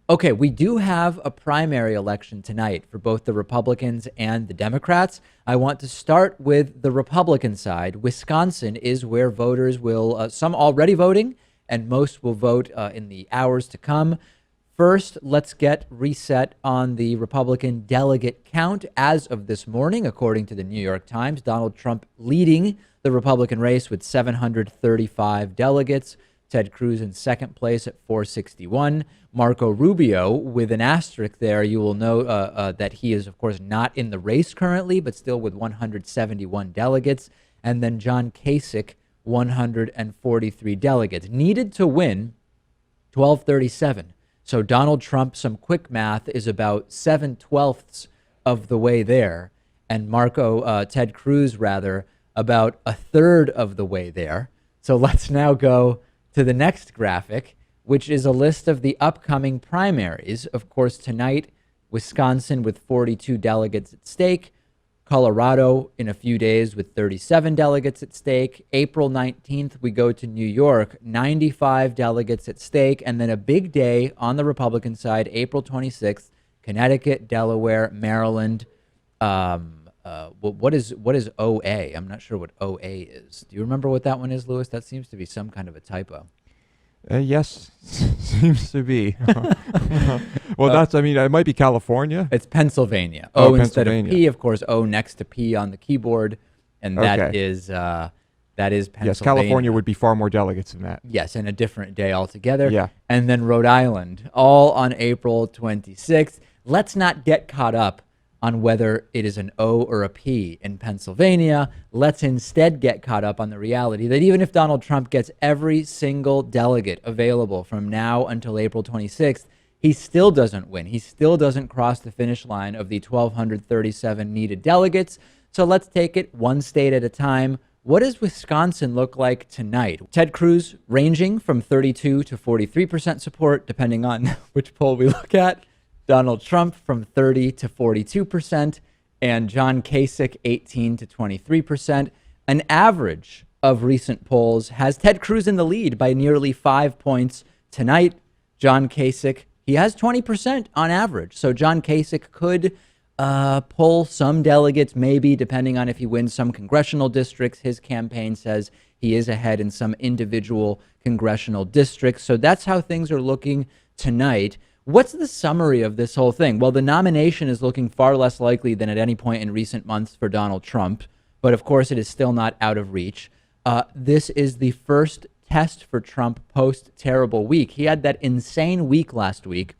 Okay, we do have a primary election tonight for both the Republicans and the Democrats. I want to start with the Republican side. Wisconsin is where voters will, some already voting, and most will vote in the hours to come. First, let's get reset on the Republican delegate count as of this morning. According to the New York Times, Donald Trump leading the Republican race with 735 delegates. Ted Cruz in second place at 461. Marco Rubio with an asterisk there. You will know that he is, of course, not in the race currently, but still with 171 delegates. And then John Kasich, 143 delegates. Needed to win 1237. So Donald Trump, some quick math, is about 7/12 of the way there. And Ted Cruz, rather, about a third of the way there. So let's now go to the next graphic, which is a list of the upcoming primaries. Of course, tonight, Wisconsin with 42 delegates at stake. Colorado in a few days with 37 delegates at stake. April 19th, we go to New York, 95 delegates at stake. And then a big day on the Republican side, April 26th, Connecticut, Delaware, Maryland. What is OA? I'm not sure what OA is. Do you remember what that one is, Lewis? That seems to be some kind of a typo. Yes, seems to be. Well, it might be California. It's Pennsylvania. Oh, instead of Pennsylvania. P, of course, O next to P on the keyboard. And that is Pennsylvania. Yes, California would be far more delegates than that. Yes, and a different day altogether. Yeah. And then Rhode Island, all on April 26th. Let's not get caught up on whether it is an O or a P in Pennsylvania. Let's instead get caught up on the reality that even if Donald Trump gets every single delegate available from now until April 26th, he still doesn't win. He still doesn't cross the finish line of the 1,237 needed delegates. So let's take it one state at a time. What does Wisconsin look like tonight? Ted Cruz ranging from 32 to 43% support, depending on which poll we look at. Donald Trump from 30 to 42%, and John Kasich 18 to 23%. An average of recent polls has Ted Cruz in the lead by nearly 5 points tonight. John Kasich, he has 20% on average. So John Kasich could pull some delegates, maybe, depending on if he wins some congressional districts. His campaign says he is ahead in some individual congressional districts. So that's how things are looking tonight. What's the summary of this whole thing? Well, the nomination is looking far less likely than at any point in recent months for Donald Trump, but of course it is still not out of reach. This is the first test for Trump post terrible week. He had that insane week last week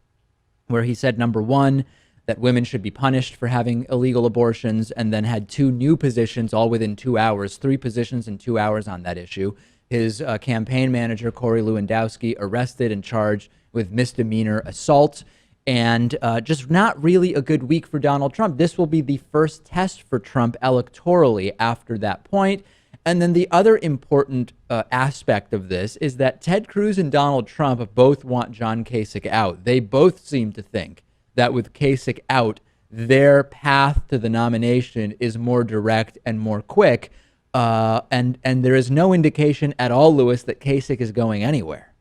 where he said, number one, that women should be punished for having illegal abortions, and then had two new positions all within 2 hours, 3 positions in 2 hours on that issue. His campaign manager, Corey Lewandowski, arrested and charged with misdemeanor assault, and just not really a good week for Donald Trump. This will be the first test for Trump electorally after that point. And then the other important aspect of this is that Ted Cruz and Donald Trump both want John Kasich out. They both seem to think that with Kasich out, their path to the nomination is more direct and more quick. And there is no indication at all, Lewis, that Kasich is going anywhere.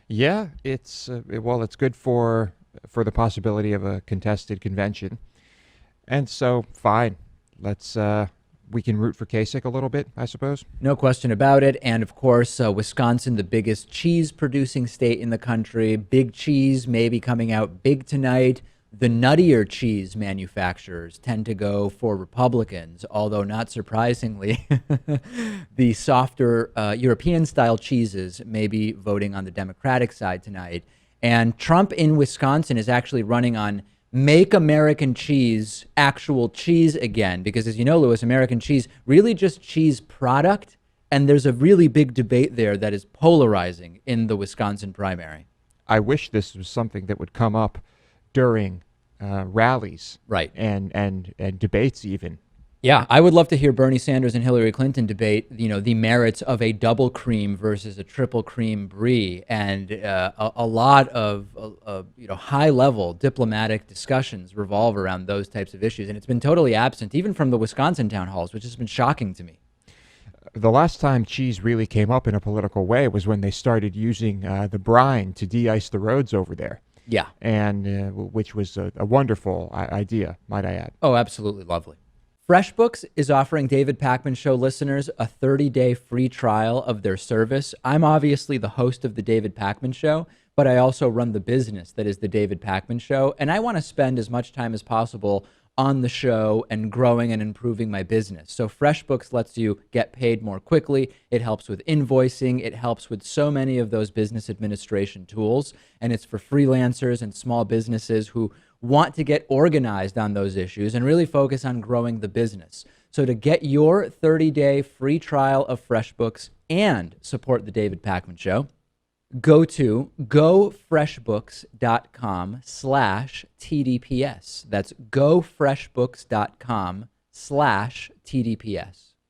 Yeah, it's good for the possibility of a contested convention, and so fine. We can root for Kasich a little bit, I suppose. No question about it. And of course, Wisconsin, the biggest cheese producing state in the country. Big cheese maybe coming out big tonight. The nuttier cheese manufacturers tend to go for Republicans, although not surprisingly, the softer European-style cheeses may be voting on the Democratic side tonight. And Trump in Wisconsin is actually running on make American cheese actual cheese again, because as you know, Lewis, American cheese, really just cheese product, and there's a really big debate there that is polarizing in the Wisconsin primary. I wish this was something that would come up during rallies, right, and debates even. Yeah, I would love to hear Bernie Sanders and Hillary Clinton debate, the merits of a double cream versus a triple cream brie, and a lot of high-level diplomatic discussions revolve around those types of issues, and it's been totally absent even from the Wisconsin town halls, which has been shocking to me. The last time cheese really came up in a political way was when they started using the brine to de-ice the roads over there. Yeah. and which was a wonderful idea, might I add. Oh, absolutely lovely. FreshBooks is offering David Pakman Show listeners a 30-day free trial of their service. I'm obviously the host of the David Pakman Show, but I also run the business that is the David Pakman Show, and I want to spend as much time as possible on the show and growing and improving my business. So FreshBooks lets you get paid more quickly. It helps with invoicing. It helps with so many of those business administration tools, and it's for freelancers and small businesses who want to get organized on those issues and really focus on growing the business. So to get your 30-day free trial of FreshBooks and support the David Pakman Show, go to gofreshbooks.com/TDPS. That's gofreshbooks.com/TDPS.